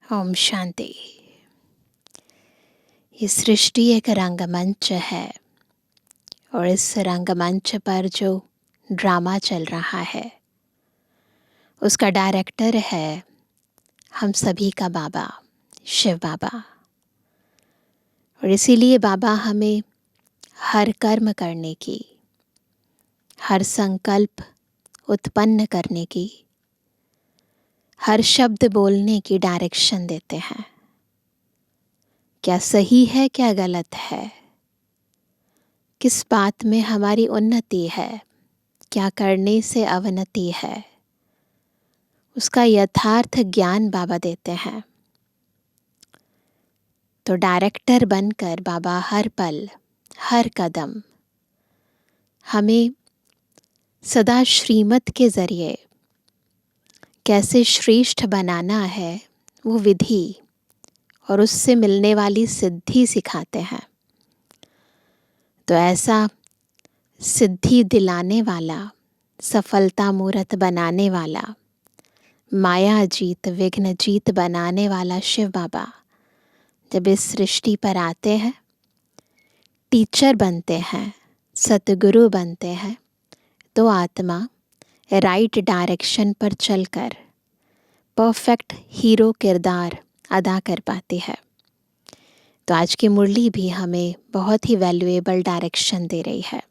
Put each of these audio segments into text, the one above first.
ओम शांति। ये सृष्टि एक रंगमंच है और इस रंगमंच पर जो ड्रामा चल रहा है उसका डायरेक्टर है हम सभी का बाबा, शिव बाबा। और इसीलिए बाबा हमें हर कर्म करने की, हर संकल्प उत्पन्न करने की, हर शब्द बोलने की डायरेक्शन देते हैं। क्या सही है, क्या गलत है, किस बात में हमारी उन्नति है, क्या करने से अवनति है, उसका यथार्थ ज्ञान बाबा देते हैं। तो डायरेक्टर बनकर बाबा हर पल, हर कदम हमें सदा श्रीमत के जरिए कैसे श्रेष्ठ बनाना है वो विधि और उससे मिलने वाली सिद्धि सिखाते हैं। तो ऐसा सिद्धि दिलाने वाला, सफलता मूर्त बनाने वाला, माया जीत विघ्न जीत बनाने वाला शिव बाबा जब इस सृष्टि पर आते हैं, टीचर बनते हैं, सतगुरु बनते हैं, तो आत्मा राइट डायरेक्शन पर चलकर परफेक्ट हीरो किरदार अदा कर पाती है। तो आज की मुरली भी हमें बहुत ही वैल्यूएबल डायरेक्शन दे रही है।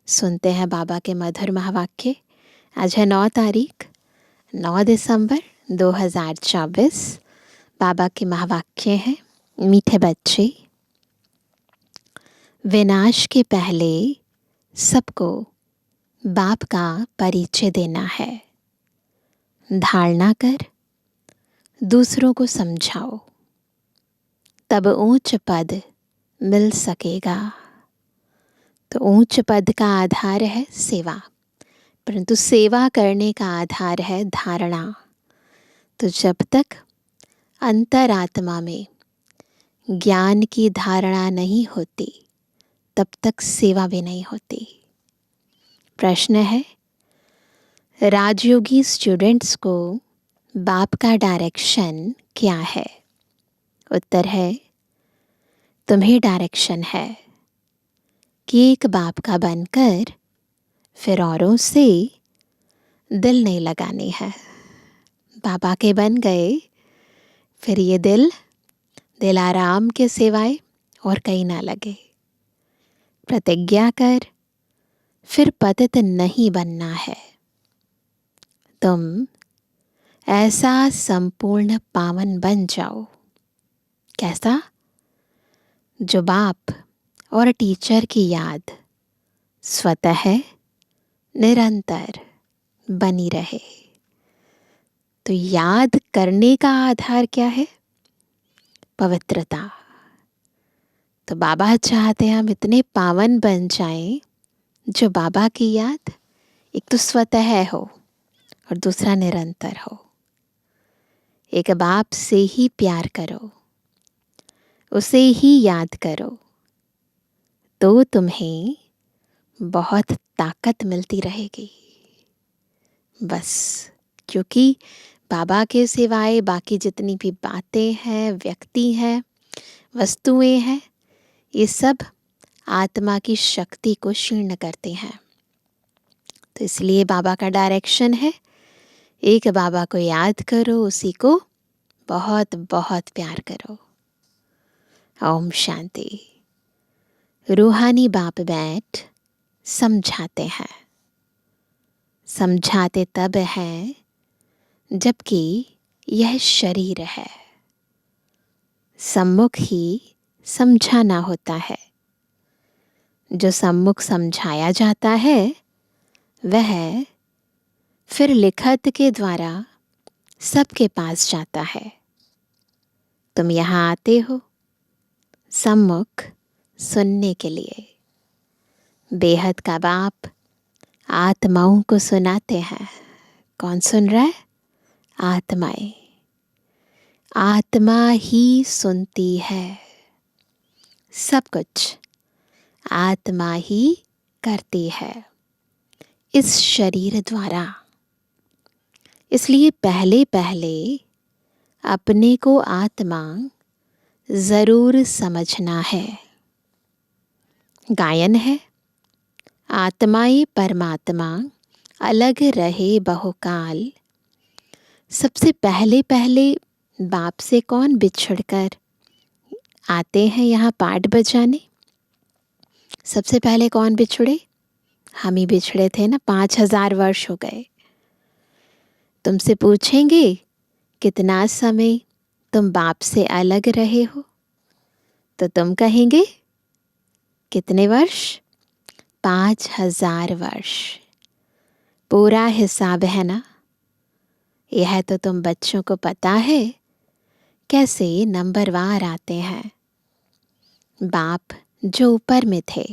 सुनते हैं बाबा के मधुर महावाक्य। आज है 9 तारीख, 9 दिसंबर 2024। बाबा के महावाक्य हैं, मीठे बच्चे, विनाश के पहले सबको बाप का परिचय देना है। धारणा कर दूसरों को समझाओ, तब ऊंच पद मिल सकेगा। तो ऊंच पद का आधार है सेवा, परंतु सेवा करने का आधार है धारणा। तो जब तक अंतरात्मा में ज्ञान की धारणा नहीं होती तब तक सेवा भी नहीं होती। प्रश्न है, राजयोगी स्टूडेंट्स को बाप का डायरेक्शन क्या है? उत्तर है, तुम्हें डायरेक्शन है कि एक बाप का बनकर फिर औरों से दिल नहीं लगानी है। बाबा के बन गए, फिर ये दिल आराम के सिवाय और कहीं ना लगे। प्रतिज्ञा कर, फिर पतित नहीं बनना है। तुम ऐसा संपूर्ण पावन बन जाओ। कैसा? जो बाप और टीचर की याद स्वतः निरंतर बनी रहे। तो याद करने का आधार क्या है? पवित्रता। तो बाबा चाहते हैं हम इतने पावन बन जाएं जो बाबा की याद एक तो स्वतः हो और दूसरा निरंतर हो। एक बाप से ही प्यार करो, उसे ही याद करो, तो तुम्हें बहुत ताकत मिलती रहेगी। बस क्योंकि बाबा के सिवाय बाकी जितनी भी बातें हैं, व्यक्ति हैं, वस्तुएं हैं, ये सब आत्मा की शक्ति को क्षीण करते हैं। तो इसलिए बाबा का डायरेक्शन है, एक बाबा को याद करो, उसी को बहुत बहुत प्यार करो। ओम शांति। रूहानी बाप बैठ समझाते हैं। समझाते तब है जबकि यह शरीर है। सम्मुख ही समझाना होता है। जो सम्मुख समझाया जाता है वह फिर लिखत के द्वारा सबके पास जाता है। तुम यहाँ आते हो सम्मुख सुनने के लिए। बेहद का बाप आत्माओं को सुनाते हैं। कौन सुन रहा है? आत्माएं। आत्मा ही सुनती है। सब कुछ आत्मा ही करती है इस शरीर द्वारा। इसलिए पहले पहले अपने को आत्मा ज़रूर समझना है। गायन है, आत्माए परमात्मा अलग रहे बहुकाल। सबसे पहले पहले बाप से कौन बिछड़कर आते हैं यहाँ पाठ बजाने? सबसे पहले कौन बिछड़े? हम ही बिछड़े थे ना। 5000 वर्ष हो गए। तुमसे पूछेंगे कितना समय तुम बाप से अलग रहे हो, तो तुम कहेंगे कितने वर्ष? 5000 वर्ष। पूरा हिसाब है ना। यह तो तुम बच्चों को पता है कैसे नंबरवार आते हैं। बाप जो ऊपर में थे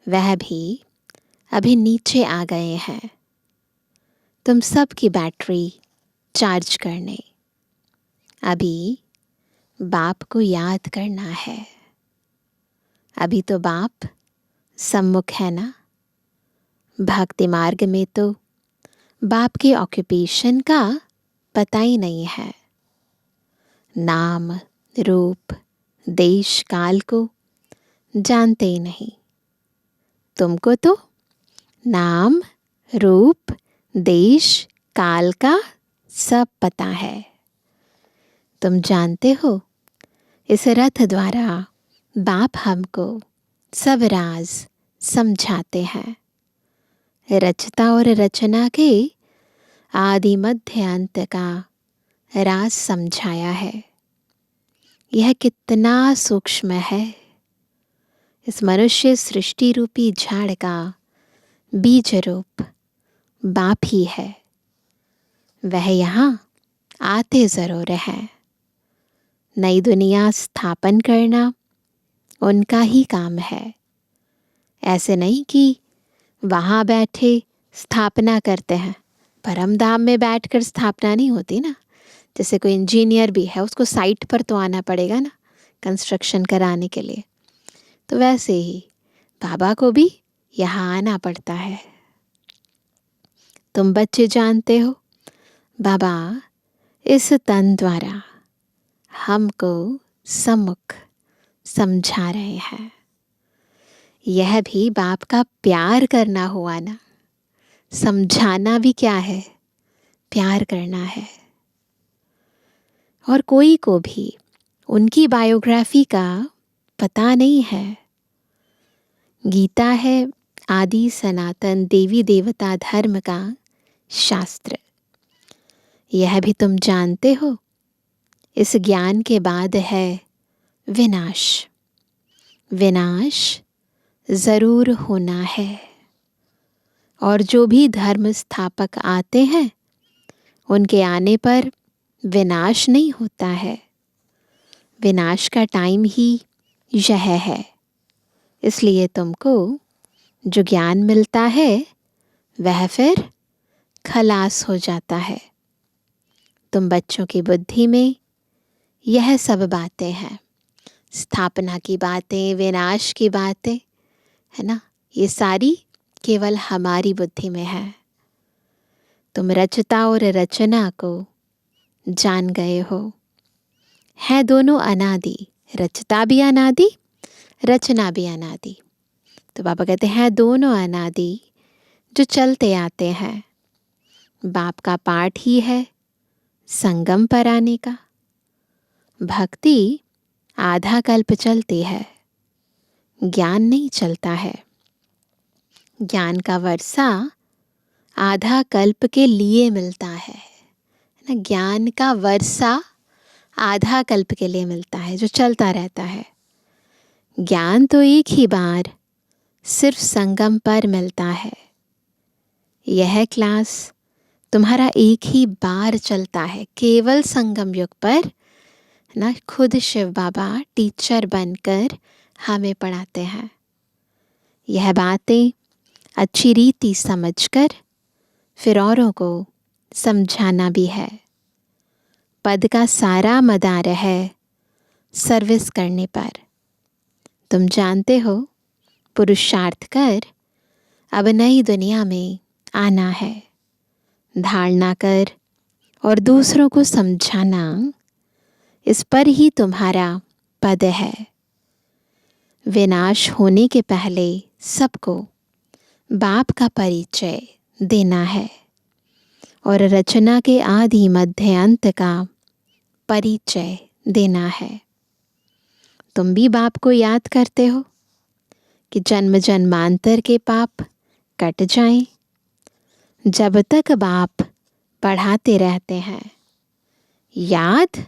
वह भी अभी नीचे आ गए हैं तुम सब की बैटरी चार्ज करने। अभी बाप को याद करना है। अभी तो बाप सम्मुख है ना। भक्ति मार्ग में तो बाप के ऑक्यूपेशन का पता ही नहीं है। नाम रूप देश काल को जानते ही नहीं। तुमको तो नाम रूप देश काल का सब पता है। तुम जानते हो इस रथ द्वारा बाप हमको सब राज समझाते हैं। रचता और रचना के आदि मध्य अंत का राज समझाया है। यह कितना सूक्ष्म है। इस मनुष्य सृष्टि रूपी झाड़ का बीज रूप बाप ही है। वह यहाँ आते ज़रूर हैं। नई दुनिया स्थापन करना उनका ही काम है। ऐसे नहीं कि वहाँ बैठे स्थापना करते हैं। परम धाम में बैठकर स्थापना नहीं होती ना। जैसे कोई इंजीनियर भी है, उसको साइट पर तो आना पड़ेगा ना कंस्ट्रक्शन कराने के लिए। तो वैसे ही बाबा को भी यहाँ आना पड़ता है। तुम बच्चे जानते हो बाबा इस तन द्वारा हमको सम्मुख समझा रहे हैं। यह भी बाप का प्यार करना हुआ ना। समझाना भी क्या है? प्यार करना है। और कोई को भी उनकी बायोग्राफी का पता नहीं है। गीता है आदि सनातन देवी देवता धर्म का शास्त्र। यह भी तुम जानते हो। इस ज्ञान के बाद है विनाश। विनाश ज़रूर होना है। और जो भी धर्म स्थापक आते हैं उनके आने पर विनाश नहीं होता है। विनाश का टाइम ही यह है। इसलिए तुमको जो ज्ञान मिलता है वह फिर खलास हो जाता है। तुम बच्चों की बुद्धि में यह सब बातें हैं। स्थापना की बातें, विनाश की बातें, है ना। ये सारी केवल हमारी बुद्धि में है। तुम रचता और रचना को जान गए हो। है दोनों अनादि। रचता भी अनादि, रचना भी अनादि। तो बाबा कहते हैं दोनों अनादि जो चलते आते हैं। बाप का पाठ ही है संगम पर आने का। भक्ति आधा कल्प चलती है, ज्ञान नहीं चलता है। ज्ञान का वर्षा आधा कल्प के लिए मिलता है ना। ज्ञान का वर्षा आधा कल्प के लिए मिलता है, जो चलता रहता है। ज्ञान तो एक ही बार सिर्फ संगम पर मिलता है। यह क्लास तुम्हारा एक ही बार चलता है, केवल संगम युग पर ना। खुद शिव बाबा टीचर बनकर हमें पढ़ाते हैं। यह बातें अच्छी रीति समझकर फिर औरों को समझाना भी है। पद का सारा मदार है सर्विस करने पर। तुम जानते हो पुरुषार्थ कर अब नई दुनिया में आना है। धारणा कर और दूसरों को समझाना, इस पर ही तुम्हारा पद है। विनाश होने के पहले सबको बाप का परिचय देना है और रचना के आदि मध्य अंत का परिचय देना है। तुम भी बाप को याद करते हो कि जन्म जन्मांतर के पाप कट जाएं। जब तक बाप पढ़ाते रहते हैं, याद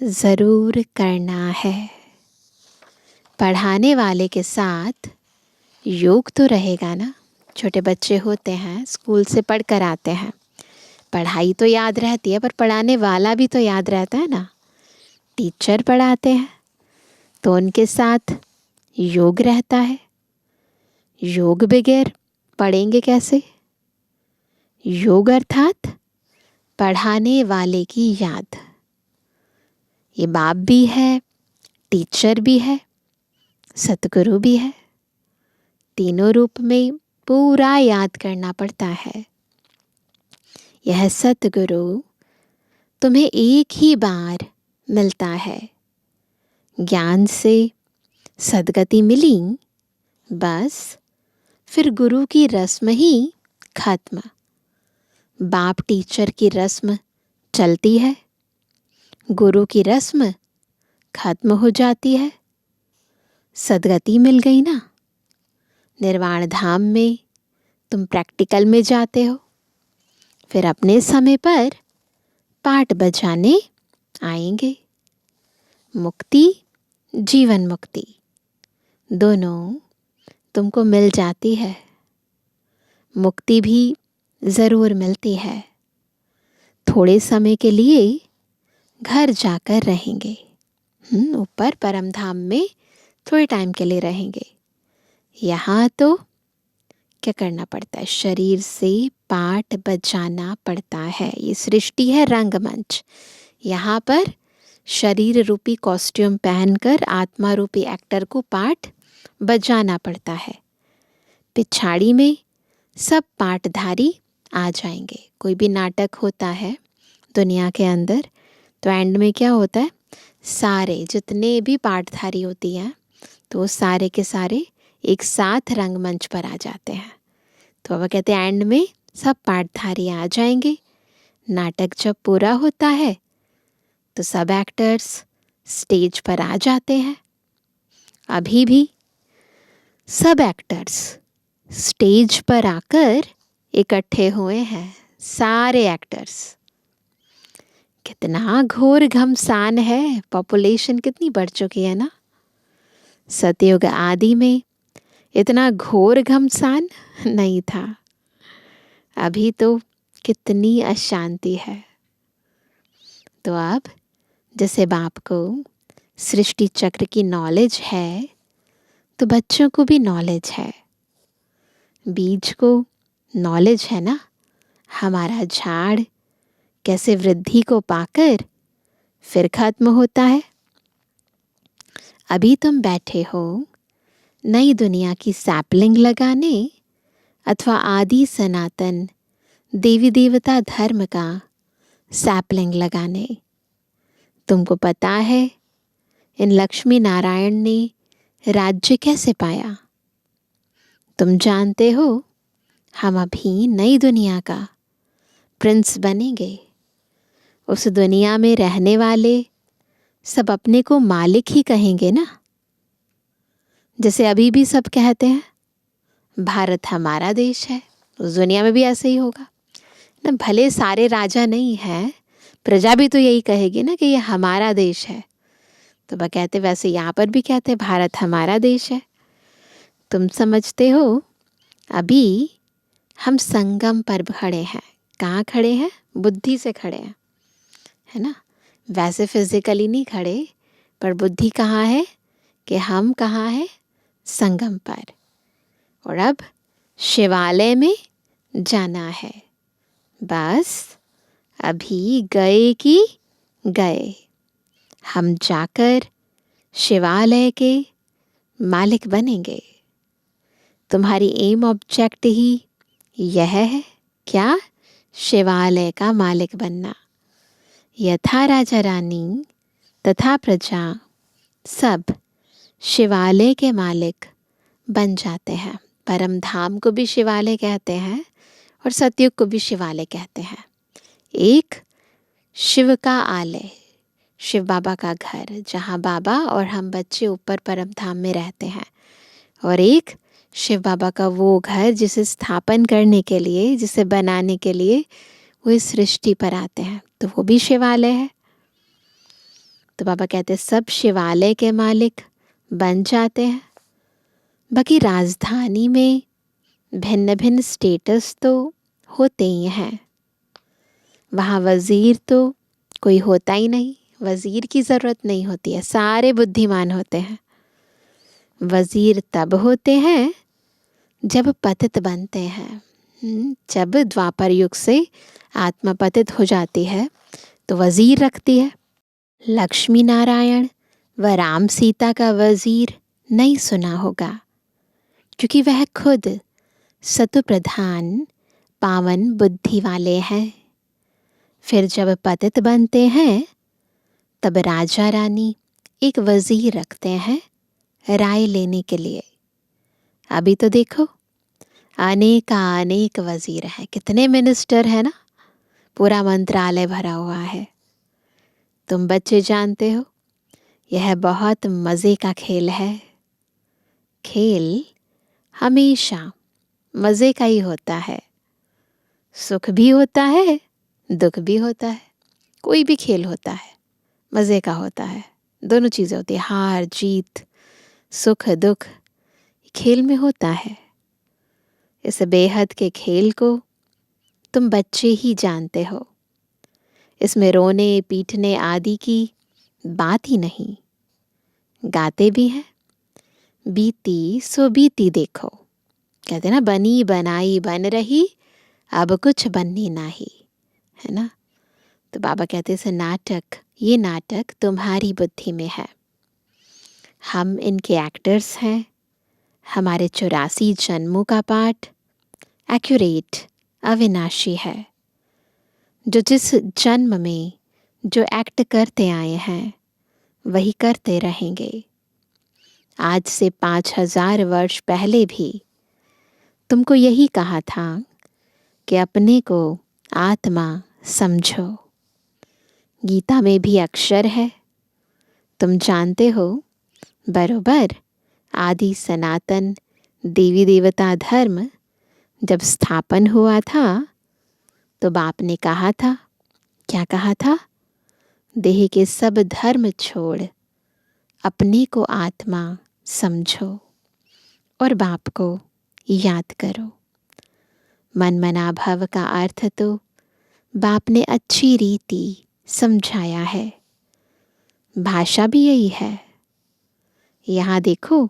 ज़रूर करना है। पढ़ाने वाले के साथ योग तो रहेगा ना। छोटे बच्चे होते हैं, स्कूल से पढ़ कर आते हैं, पढ़ाई तो याद रहती है, पर पढ़ाने वाला भी तो याद रहता है ना। टीचर पढ़ाते हैं तो उनके साथ योग रहता है। योग बगैर पढ़ेंगे कैसे? योग अर्थात पढ़ाने वाले की याद। ये बाप भी है, टीचर भी है, सतगुरु भी है। तीनों रूप में पूरा याद करना पड़ता है। यह सतगुरु तुम्हें एक ही बार मिलता है। ज्ञान से सद्गति मिली, बस फिर गुरु की रस्म ही खत्म। बाप टीचर की रस्म चलती है, गुरु की रस्म खत्म हो जाती है। सद्गति मिल गई ना। निर्वाण धाम में तुम प्रैक्टिकल में जाते हो, फिर अपने समय पर पाठ बजाने आएंगे। मुक्ति, जीवन मुक्ति दोनों तुमको मिल जाती है। मुक्ति भी ज़रूर मिलती है। थोड़े समय के लिए घर जाकर रहेंगे, ऊपर परम धाम में थोड़े टाइम के लिए रहेंगे। यहाँ तो क्या करना पड़ता है? शरीर से पाठ बजाना पड़ता है। ये सृष्टि है रंगमंच। यहाँ पर शरीर रूपी कॉस्ट्यूम पहनकर आत्मा रूपी एक्टर को पाठ बजाना पड़ता है। पिछाड़ी में सब पाठधारी आ जाएंगे। कोई भी नाटक होता है दुनिया के अंदर, तो एंड में क्या होता है? सारे जितने भी पाठधारी होती हैं, तो सारे के सारे एक साथ रंगमंच पर आ जाते हैं। तो अब कहते हैं एंड में सब पाठधारी आ जाएंगे। नाटक जब पूरा होता है तो सब एक्टर्स स्टेज पर आ जाते हैं। अभी भी सब एक्टर्स स्टेज पर आकर इकट्ठे हुए हैं, सारे एक्टर्स। कितना घोर घमसान है, पॉपुलेशन कितनी बढ़ चुकी है ना। सतयुग आदि में इतना घोर घमसान नहीं था। अभी तो कितनी अशांति है। तो अब जैसे बाप को सृष्टि चक्र की नॉलेज है, तो बच्चों को भी नॉलेज है। बीज को नॉलेज है ना, हमारा झाड़ कैसे वृद्धि को पाकर फिर खत्म होता है। अभी तुम बैठे हो नई दुनिया की सैपलिंग लगाने अथवा आदि सनातन देवी देवता धर्म का सैपलिंग लगाने। तुमको पता है इन लक्ष्मी नारायण ने राज्य कैसे पाया? तुम जानते हो हम अभी नई दुनिया का प्रिंस बनेंगे। उस दुनिया में रहने वाले सब अपने को मालिक ही कहेंगे ना। जैसे अभी भी सब कहते हैं भारत हमारा देश है, उस दुनिया में भी ऐसे ही होगा ना। भले सारे राजा नहीं हैं, प्रजा भी तो यही कहेगी ना कि ये हमारा देश है। तो वह कहते वैसे यहाँ पर भी कहते भारत हमारा देश है। तुम समझते हो अभी हम संगम पर खड़े हैं। कहाँ खड़े हैं? बुद्धि से खड़े हैं, है ना। वैसे फिजिकली नहीं खड़े, पर बुद्धि कहाँ है कि हम कहाँ हैं? संगम पर। और अब शिवालय में जाना है। बस अभी गए कि गए। हम जाकर शिवालय के मालिक बनेंगे। तुम्हारी एम ऑब्जेक्ट ही यह है क्या? शिवालय का मालिक बनना। यथा राजा रानी तथा प्रजा सब शिवालय के मालिक बन जाते हैं। परम धाम को भी शिवालय कहते हैं और सतयुग को भी शिवालय कहते हैं। एक शिव का आलय, शिव बाबा का घर, जहाँ बाबा और हम बच्चे ऊपर परम धाम में रहते हैं, और एक शिव बाबा का वो घर जिसे स्थापन करने के लिए, जिसे बनाने के लिए वो इस सृष्टि पर आते हैं, तो वो भी शिवालय है। तो बाबा कहते हैं सब शिवालय के मालिक बन जाते हैं। बाकी राजधानी में भिन्न भिन्न स्टेटस तो होते ही हैं। वहाँ वज़ीर तो कोई होता ही नहीं, वज़ीर की ज़रूरत नहीं होती है, सारे बुद्धिमान होते हैं। वज़ीर तब होते हैं जब पतित बनते हैं। जब द्वापर युग से आत्मा पतित हो जाती है तो वज़ीर रखती है। लक्ष्मी नारायण व राम सीता का वज़ीर नहीं सुना होगा, क्योंकि वह खुद सतु प्रधान पावन बुद्धि वाले हैं। फिर जब पतित बनते हैं तब राजा रानी एक वज़ीर रखते हैं राय लेने के लिए। अभी तो देखो अनेक वज़ीर हैं, कितने मिनिस्टर हैं ना, पूरा मंत्रालय भरा हुआ है। तुम बच्चे जानते हो यह बहुत मज़े का खेल है। खेल हमेशा मज़े का ही होता है, सुख भी होता है दुख भी होता है। कोई भी खेल होता है मज़े का होता है, दोनों चीज़ें होती है, हार जीत सुख दुख खेल में होता है। इस बेहद के खेल को तुम बच्चे ही जानते हो। इसमें रोने पीटने आदि की बात ही नहीं। गाते भी हैं बीती सो बीती देखो, कहते ना बनी बनाई बन रही अब कुछ बननी नाही, है ना। तो बाबा कहते से नाटक, ये नाटक तुम्हारी बुद्धि में है। हम इनके एक्टर्स हैं। हमारे 84 जन्मों का पाठ एक्यूरेट अविनाशी है। जो जिस जन्म में जो एक्ट करते आए हैं वही करते रहेंगे। आज से 5000 वर्ष पहले भी तुमको यही कहा था कि अपने को आत्मा समझो। गीता में भी अक्षर है, तुम जानते हो बरोबर। आदि सनातन देवी देवता धर्म जब स्थापन हुआ था तो बाप ने कहा था, क्या कहा था? देह के सब धर्म छोड़ अपने को आत्मा समझो और बाप को याद करो। मन मना भव का अर्थ तो बाप ने अच्छी रीति समझाया है। भाषा भी यही है। यहाँ देखो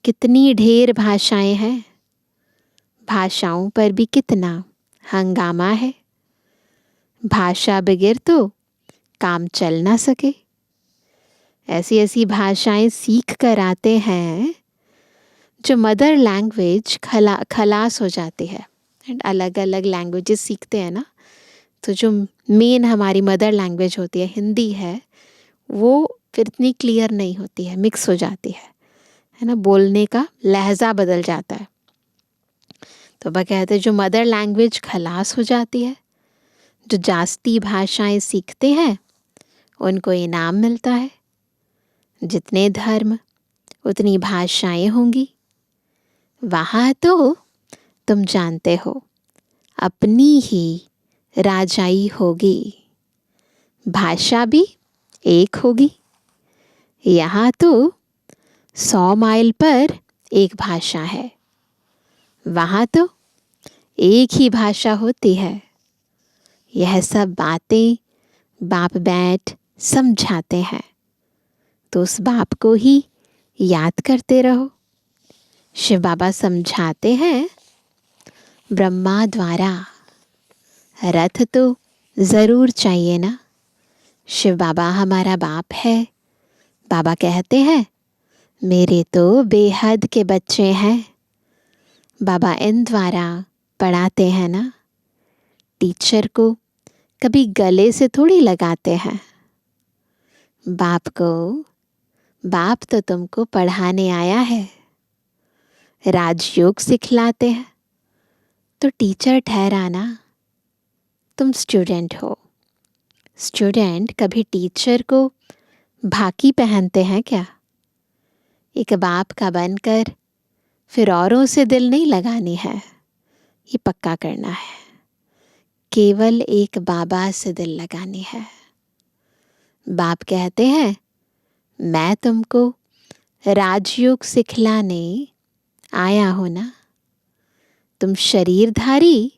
कितनी ढेर भाषाएं हैं, भाषाओं पर भी कितना हंगामा है। भाषा बगैर तो काम चल ना सके। ऐसी ऐसी भाषाएं सीख कर आते हैं जो मदर लैंग्वेज खलास हो जाती है। एंड अलग अलग लैंग्वेजेस सीखते हैं ना, तो जो मेन हमारी मदर लैंग्वेज होती है हिंदी है, वो फिर इतनी क्लियर नहीं होती है, मिक्स हो जाती है ना, बोलने का लहजा बदल जाता है। तो वह कहते हैं जो मदर लैंग्वेज खलास हो जाती है, जो जास्ती भाषाएं सीखते हैं उनको इनाम मिलता है। जितने धर्म उतनी भाषाएं होंगी। वहाँ तो तुम जानते हो अपनी ही राजाई होगी, भाषा भी एक होगी। यहाँ तो 100 माइल पर एक भाषा है, वहाँ तो एक ही भाषा होती है। यह सब बातें बाप बैठ समझाते हैं, तो उस बाप को ही याद करते रहो। शिव बाबा समझाते हैं ब्रह्मा द्वारा, रथ तो ज़रूर चाहिए ना। शिव बाबा हमारा बाप है। बाबा कहते हैं मेरे तो बेहद के बच्चे हैं। बाबा इन द्वारा पढ़ाते हैं ना, टीचर को कभी गले से थोड़ी लगाते हैं। बाप तो तुमको पढ़ाने आया है, राजयोग सिखलाते हैं, तो टीचर ठहराना। तुम स्टूडेंट हो। स्टूडेंट कभी टीचर को भाकी पहनते हैं क्या? एक बाप का बनकर फिर औरों से दिल नहीं लगानी है, ये पक्का करना है। केवल एक बाबा से दिल लगानी है। बाप कहते हैं, मैं तुमको राजयोग सिखलाने आया हूं ना। तुम शरीरधारी,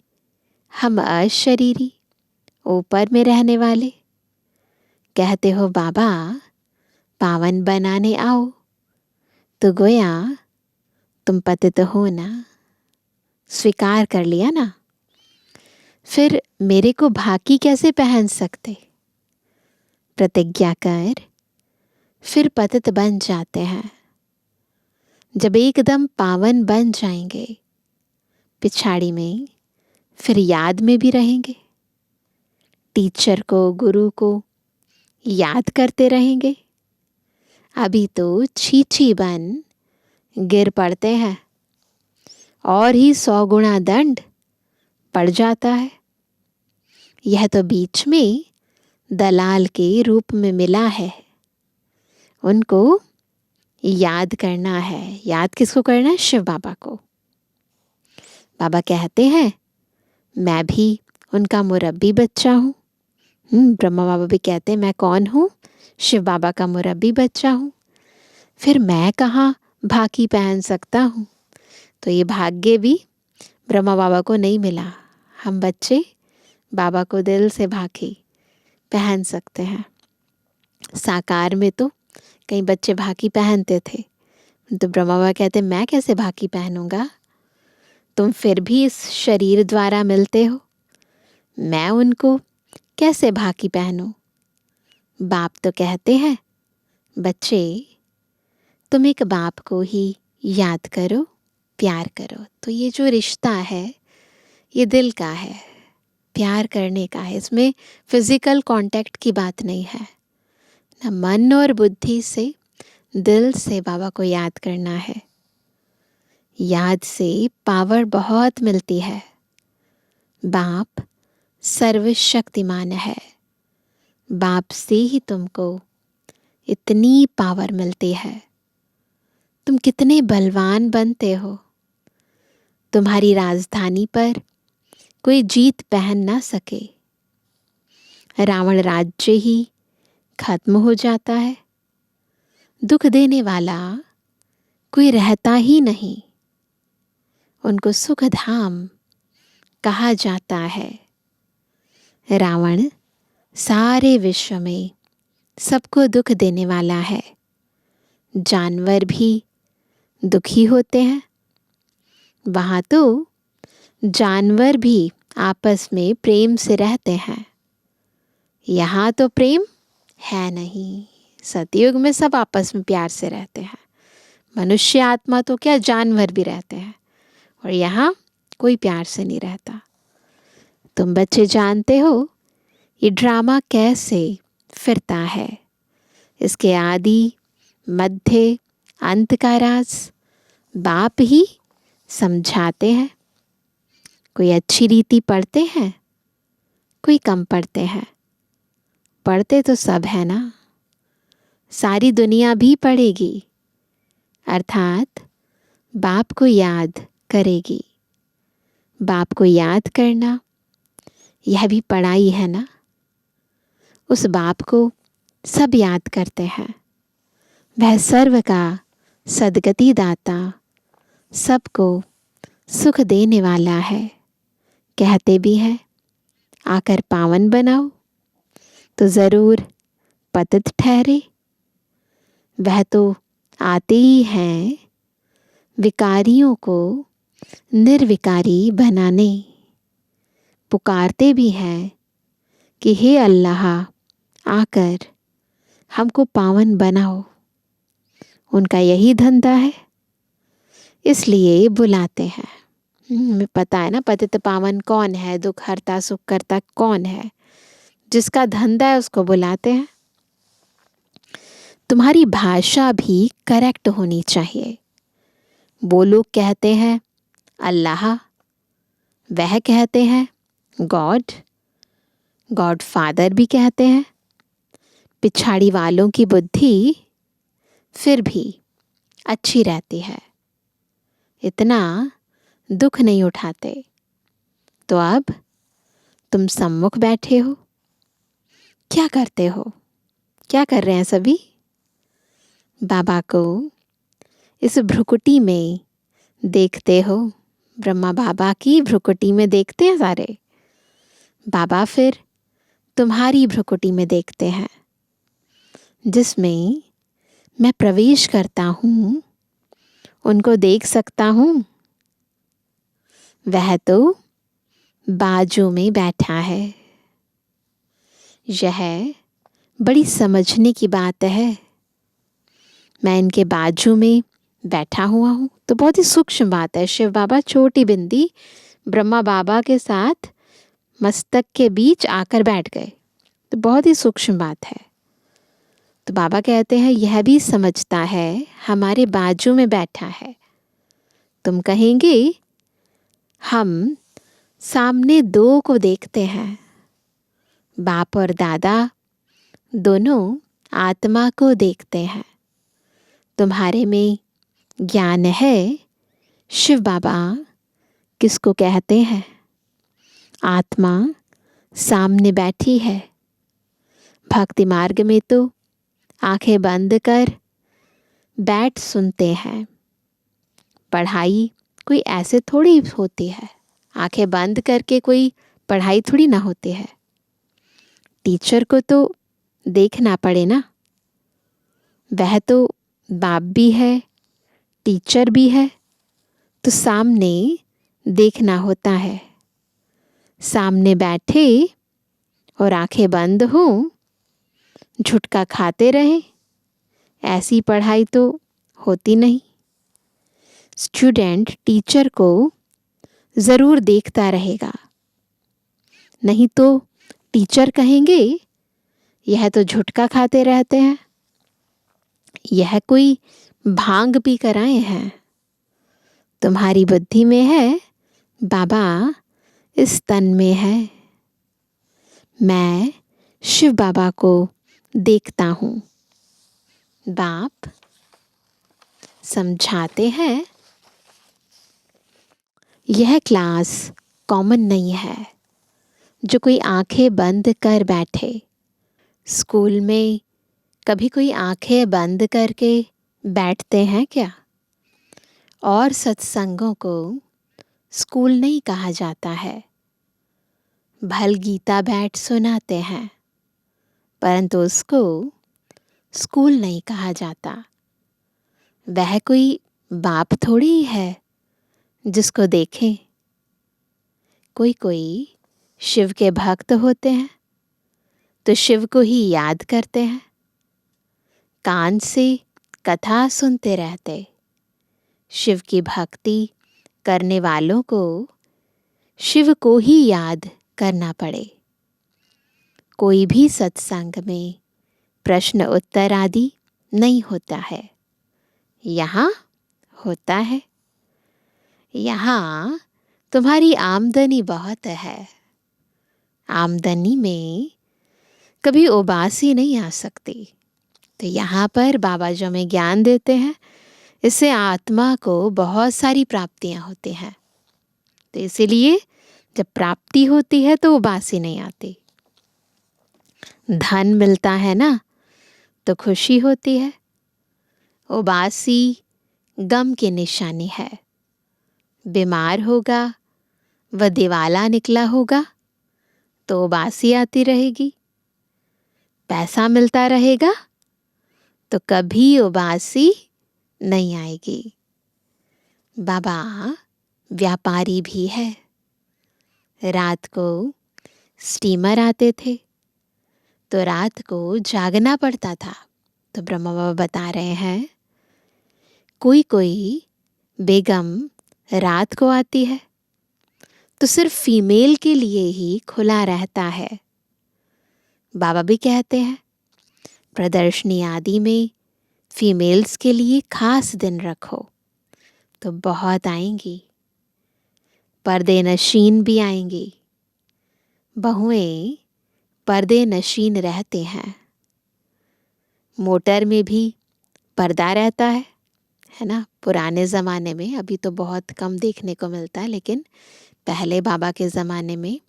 हम अशरीरी, ऊपर में रहने वाले। कहते हो बाबा पावन बनाने आओ, तो गोया तुम पतित हो ना, स्वीकार कर लिया ना। फिर मेरे को भाकी कैसे पहन सकते? प्रतिज्ञा कर, फिर पतित बन जाते हैं। जब एकदम पावन बन जाएंगे, पिछाड़ी में फिर याद में भी रहेंगे। टीचर को, गुरु को याद करते रहेंगे। अभी तो छीछी बन गिर पड़ते हैं और ही 100 गुना दंड पड़ जाता है। यह तो बीच में दलाल के रूप में मिला है, उनको याद करना है। याद किसको करना है? शिव बाबा को। बाबा कहते हैं, मैं भी उनका मुरब्बी बच्चा हूँ। ब्रह्मा बाबा भी कहते हैं, मैं कौन हूँ? शिव बाबा का मुरब्बी बच्चा हूँ। फिर मैं कहाँ भाकी पहन सकता हूँ? तो ये भाग्य भी ब्रह्मा बाबा को नहीं मिला। हम बच्चे बाबा को दिल से भाकी पहन सकते हैं। साकार में तो कई बच्चे भाकी पहनते थे, तो ब्रह्मा बाबा कहते, मैं कैसे भाकी पहनूंगा? तुम फिर भी इस शरीर द्वारा मिलते हो, मैं उनको कैसे भाकी पहनूं? बाप तो कहते हैं, बच्चे तुम एक बाप को ही याद करो, प्यार करो। तो ये जो रिश्ता है, ये दिल का है, प्यार करने का है। इसमें फिजिकल कांटेक्ट की बात नहीं है ना। मन और बुद्धि से, दिल से बाबा को याद करना है। याद से पावर बहुत मिलती है। बाप सर्वशक्तिमान है। बाप से ही तुमको इतनी पावर मिलती है। तुम कितने बलवान बनते हो। तुम्हारी राजधानी पर कोई जीत पहन ना सके। रावण राज्य ही खत्म हो जाता है। दुख देने वाला कोई रहता ही नहीं। उनको सुख धाम कहा जाता है। रावण सारे विश्व में सबको दुख देने वाला है। जानवर भी दुखी होते हैं। वहाँ तो जानवर भी आपस में प्रेम से रहते हैं। यहाँ तो प्रेम है नहीं। सतयुग में सब आपस में प्यार से रहते हैं। मनुष्य आत्मा तो क्या, जानवर भी रहते हैं, और यहाँ कोई प्यार से नहीं रहता। तुम बच्चे जानते हो ये ड्रामा कैसे फिरता है। इसके आदि, मध्य, अंत का राज बाप ही समझाते हैं। कोई अच्छी रीति पढ़ते हैं, कोई कम पढ़ते हैं। पढ़ते तो सब है ना। सारी दुनिया भी पढ़ेगी, अर्थात बाप को याद करेगी। बाप को याद करना यह भी पढ़ाई है ना। उस बाप को सब याद करते हैं। वह सर्व का सद्गति दाता, सबको सुख देने वाला है। कहते भी है, आकर पावन बनाओ तो ज़रूर पतित ठहरे। वह तो आते ही हैं विकारियों को निर्विकारी बनाने। पुकारते भी हैं कि हे अल्लाह, आकर हमको पावन बनाओ। उनका यही धंधा है, इसलिए बुलाते हैं। हमें पता है ना, पतित पावन कौन है, दुख हरता सुख करता कौन है, जिसका धंधा है उसको बुलाते हैं। तुम्हारी भाषा भी करेक्ट होनी चाहिए। वो लोग कहते हैं अल्लाह, वह कहते हैं गॉड, गॉड फादर भी कहते हैं। पिछाड़ी वालों की बुद्धि फिर भी अच्छी रहती है, इतना दुख नहीं उठाते। तो अब तुम सम्मुख बैठे हो, क्या करते हो, क्या कर रहे हैं सभी? बाबा को इस भ्रुकुटी में देखते हो, ब्रह्मा बाबा की भ्रुकुटी में देखते हैं सारे। बाबा फिर तुम्हारी भ्रुकुटी में देखते हैं, जिसमें मैं प्रवेश करता हूँ, उनको देख सकता हूँ। वह तो बाजू में बैठा है। यह बड़ी समझने की बात है। मैं इनके बाजू में बैठा हुआ हूँ तो बहुत ही सूक्ष्म बात है। शिव बाबा छोटी बिंदी ब्रह्मा बाबा के साथ मस्तक के बीच आकर बैठ गए, तो बहुत ही सूक्ष्म बात है। तो बाबा कहते हैं यह भी समझता है, हमारे बाजू में बैठा है। तुम कहेंगे हम सामने दो को देखते हैं, बाप और दादा दोनों आत्मा को देखते हैं। तुम्हारे में ज्ञान है। शिव बाबा किसको कहते हैं? आत्मा सामने बैठी है। भक्ति मार्ग में तो आंखें बंद कर बैठ सुनते हैं। पढ़ाई कोई ऐसे थोड़ी होती है, आंखें बंद करके कोई पढ़ाई थोड़ी ना होती है। टीचर को तो देखना पड़े ना, वह तो बाप भी है, टीचर भी है, तो सामने देखना होता है। सामने बैठे और आंखें बंद हों, झुटका खाते रहें, ऐसी पढ़ाई तो होती नहीं। स्टूडेंट टीचर को ज़रूर देखता रहेगा, नहीं तो टीचर कहेंगे यह तो झुटका खाते रहते हैं, यह कोई भांग पी कर आए हैं। तुम्हारी बुद्धि में है, बाबा इस तन में है। मैं शिव बाबा को देखता हूँ। बाप समझाते हैं यह क्लास कॉमन नहीं है जो कोई आंखें बंद कर बैठे। स्कूल में कभी कोई आंखें बंद करके बैठते हैं क्या? और सत्संगों को स्कूल नहीं कहा जाता है। भल गीता बैठ सुनाते हैं, परंतु उसको स्कूल नहीं कहा जाता। वह कोई बाप थोड़ी है जिसको देखें। कोई कोई शिव के भक्त होते हैं तो शिव को ही याद करते हैं, कान से कथा सुनते रहते। शिव की भक्ति करने वालों को शिव को ही याद करना पड़े। कोई भी सत्संग में प्रश्न उत्तर आदि नहीं होता है, यहाँ होता है। यहाँ तुम्हारी आमदनी बहुत है। आमदनी में कभी उबासी नहीं आ सकती। तो यहाँ पर बाबा जो हमें ज्ञान देते हैं, इससे आत्मा को बहुत सारी प्राप्तियाँ होती हैं। तो इसीलिए जब प्राप्ति होती है तो उबासी नहीं आती। धन मिलता है ना तो खुशी होती है, उबासी गम की निशानी है। बीमार होगा, वह दिवाला निकला होगा तो उबासी आती रहेगी। पैसा मिलता रहेगा तो कभी उबासी नहीं आएगी। बाबा व्यापारी भी है। रात को स्टीमर आते थे तो रात को जागना पड़ता था। तो ब्रह्मा बाबा बता रहे हैं कोई कोई बेगम रात को आती है तो सिर्फ फीमेल के लिए ही खुला रहता है। बाबा भी कहते हैं प्रदर्शनी आदि में फीमेल्स के लिए खास दिन रखो, तो बहुत आएंगी। पर्दे नशीन भी आएंगी। बहुएं पर्दे नशीन रहते हैं। मोटर में भी पर्दा रहता है ना। पुराने ज़माने में, अभी तो बहुत कम देखने को मिलता है, लेकिन पहले बाबा के ज़माने में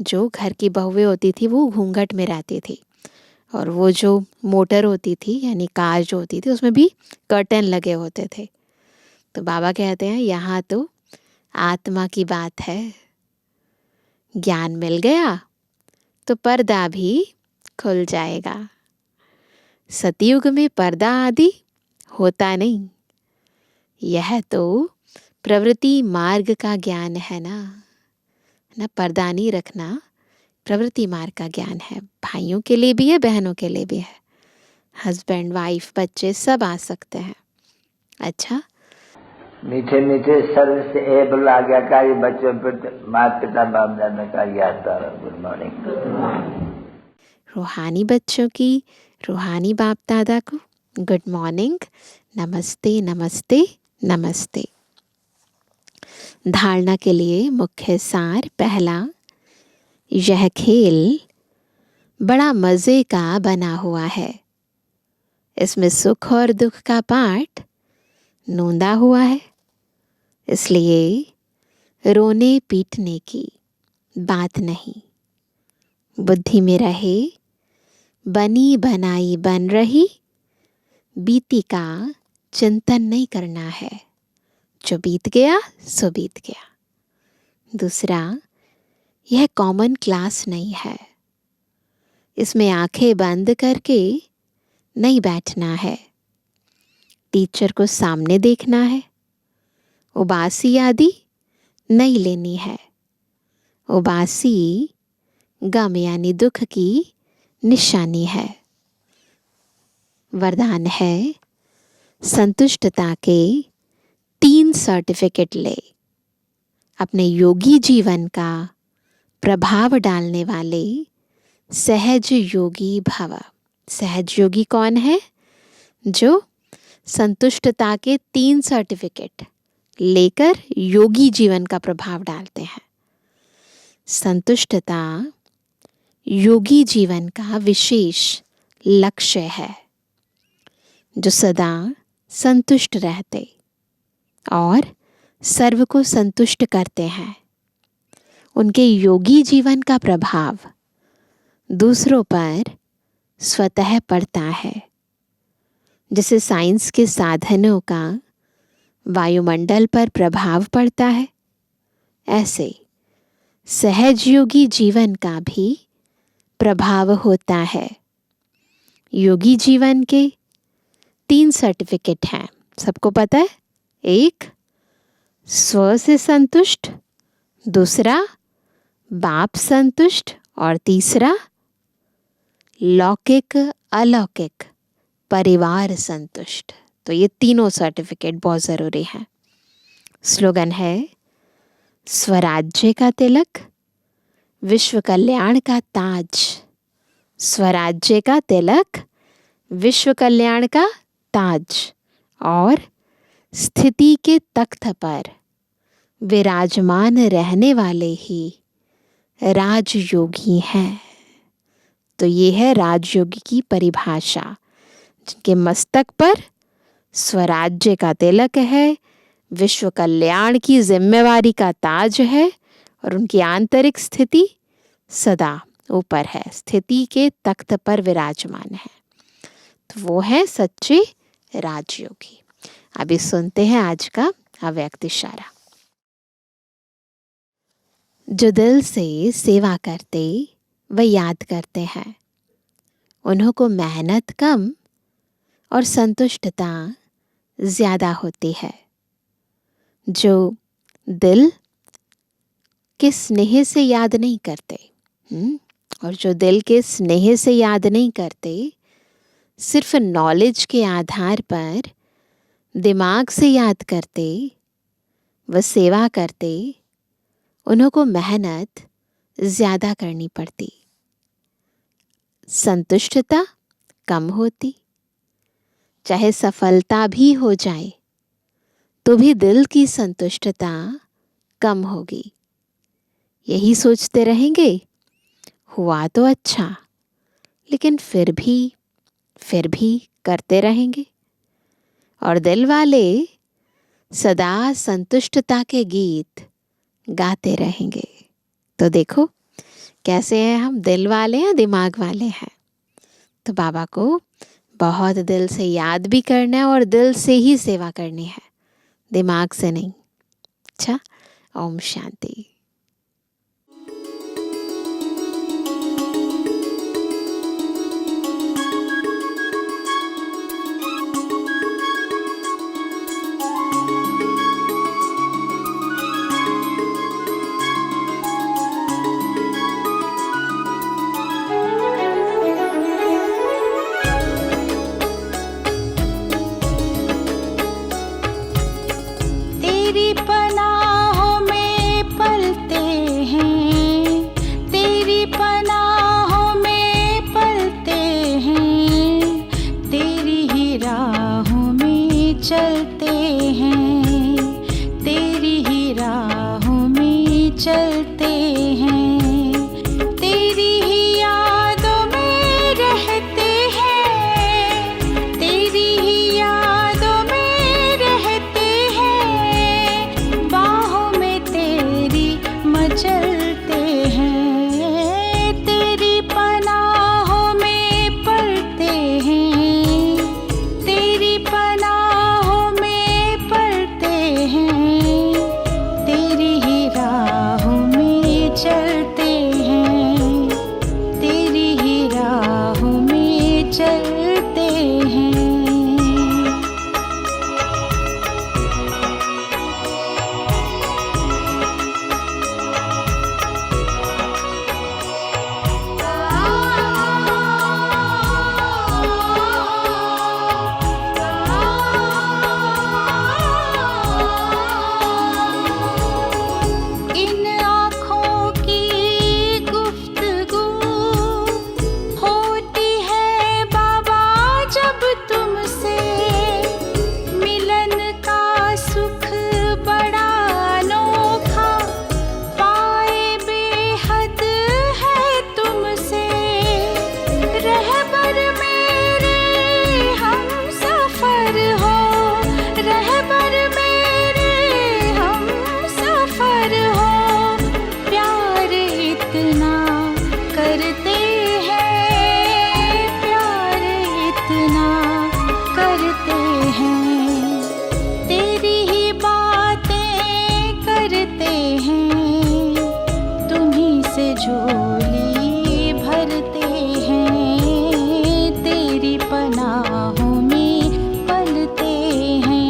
जो घर की बहुएं होती थी वो घूंघट में रहती थी, और वो जो मोटर होती थी यानी कार जो होती थी उसमें भी कर्टन लगे होते थे। तो बाबा कहते हैं यहाँ तो आत्मा की बात है। ज्ञान मिल गया तो पर्दा भी खुल जाएगा। सतयुग में पर्दा आदि होता नहीं। यह तो प्रवृत्ति मार्ग का ज्ञान है ना। पर्दा नहीं रखना प्रवृत्ति मार्ग का ज्ञान है। भाइयों के लिए भी है, बहनों के लिए भी है। हस्बैंड, वाइफ, बच्चे सब आ सकते हैं। अच्छा, मीठे मीठे सर्विस एबल आज्ञाकारी बच्चों पर माता पिता बाप दादा का याद। Good morning. रूहानी बच्चों की रूहानी बाप दादा को गुड मॉर्निंग, नमस्ते नमस्ते नमस्ते। धारणा के लिए मुख्य सार। पहला, यह खेल बड़ा मज़े का बना हुआ है। इसमें सुख और दुख का पाठ नोंदा हुआ है, इसलिए रोने पीटने की बात नहीं। बुद्धि में रहे बनी बनाई बन रही बीती का चिंतन नहीं करना है। जो बीत गया सो बीत गया। दूसरा, यह कॉमन क्लास नहीं है। इसमें आंखें बंद करके नहीं बैठना है। टीचर को सामने देखना है। उबासी आदि नहीं लेनी है। उबासी गम यानी दुख की निशानी है। वरदान है संतुष्टता के 3 सर्टिफिकेट ले। अपने योगी जीवन का प्रभाव डालने वाले सहज योगी भव। सहज योगी कौन है? जो संतुष्टता के 3 सर्टिफिकेट लेकर योगी जीवन का प्रभाव डालते हैं। संतुष्टता योगी जीवन का विशेष लक्ष्य है। जो सदा संतुष्ट रहते और सर्व को संतुष्ट करते हैं, उनके योगी जीवन का प्रभाव दूसरों पर स्वतः पड़ता है। जैसे साइंस के साधनों का वायुमंडल पर प्रभाव पड़ता है, ऐसे सहज योगी जीवन का भी प्रभाव होता है। योगी जीवन के 3 सर्टिफिकेट हैं, सबको पता है। एक, स्व से संतुष्ट, दूसरा बाप संतुष्ट, और तीसरा लौकिक अलौकिक परिवार संतुष्ट। तो ये तीनों सर्टिफिकेट बहुत ज़रूरी हैं। स्लोगन है स्वराज्य का तिलक, विश्व कल्याण का ताज। स्वराज्य का तिलक, विश्व कल्याण का ताज, और स्थिति के तख्त पर विराजमान रहने वाले ही राजयोगी हैं। तो ये है राजयोगी की परिभाषा, जिनके मस्तक पर स्वराज्य का तिलक है, विश्व कल्याण की जिम्मेवारी का ताज है, और उनकी आंतरिक स्थिति सदा ऊपर है, स्थिति के तख्त पर विराजमान है। तो वो है सच्चे राजयोगी। अभी सुनते हैं आज का अव्यक्त इशारा। जो दिल से सेवा करते व याद करते हैं, उन्हों को मेहनत कम और संतुष्टता ज़्यादा होती है। जो दिल के स्नेह से याद नहीं करते, और जो दिल के स्नेह से याद नहीं करते, सिर्फ नॉलेज के आधार पर दिमाग से याद करते व सेवा करते, उनको मेहनत ज़्यादा करनी पड़ती, संतुष्टता कम होती। चाहे सफलता भी हो जाए तो भी दिल की संतुष्टता कम होगी। यही सोचते रहेंगे, हुआ तो अच्छा, लेकिन फिर भी करते रहेंगे। और दिल वाले सदा संतुष्टता के गीत गाते रहेंगे। तो देखो कैसे हैं हम, दिल वाले या दिमाग वाले हैं। तो बाबा को बहुत दिल से याद भी करना है और दिल से ही सेवा करनी है, दिमाग से नहीं। अच्छा, ओम शांति। तेरी पनाहों में पलते हैं, तेरी पनाहों में पलते हैं, तेरी ही राहों में चलते हैं, तेरी ही राहों में चलते हैं, तेरी ही यादों में रहते हैं, तेरी ही यादों में रहते हैं, बाहों में तेरी मचलते हैं, तेरी पनाहों में पलते हैं, तेरी पनाहों में पलते हैं, तेरी ही राहों में चलते हैं, तेरी ही राहों में चलते हैं। इन आँखों की गुफ्तगू होती है बाबा जब तुमसे, मिलन का सुख बड़ा अनोखा पाए बेहद है तुमसे, रहबर मेरे हम सफर हो, रहबर मेरे हम सफर हो, प्यार इतना करते हैं, प्यार इतना करते हैं, तेरी ही बातें करते हैं, तुम्हीं से झोली भरते हैं, तेरी पनाहों में पलते हैं।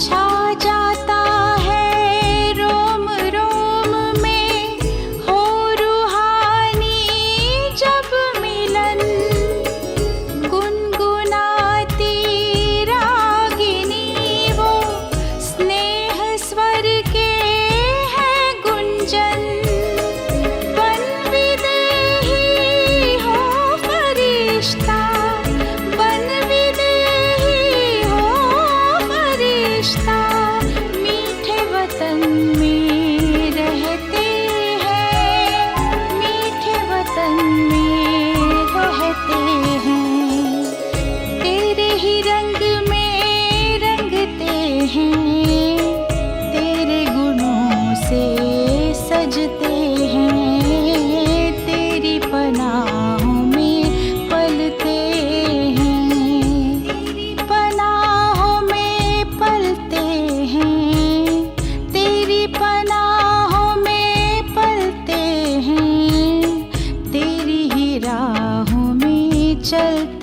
छा जाता है रोम रोम में हो रूहानी जब मिलन, गुनगुनाती रागिनी वो स्नेह स्वर के है गुंजन, बन विदेही हो फरिश्ता, बन विदेही हो फरिश्ता, मीठे वतन में रहते हैं, मीठे वतन में रहते हैं, तेरे ही रंग में रंगते हैं, तेरे गुणों से सजते हैं, तेरी पनाहों में पलते हैं, तेरी पनाहों में पलते हैं, तेरी पनाहों में पलते हैं, तेरी ही राहों में चलते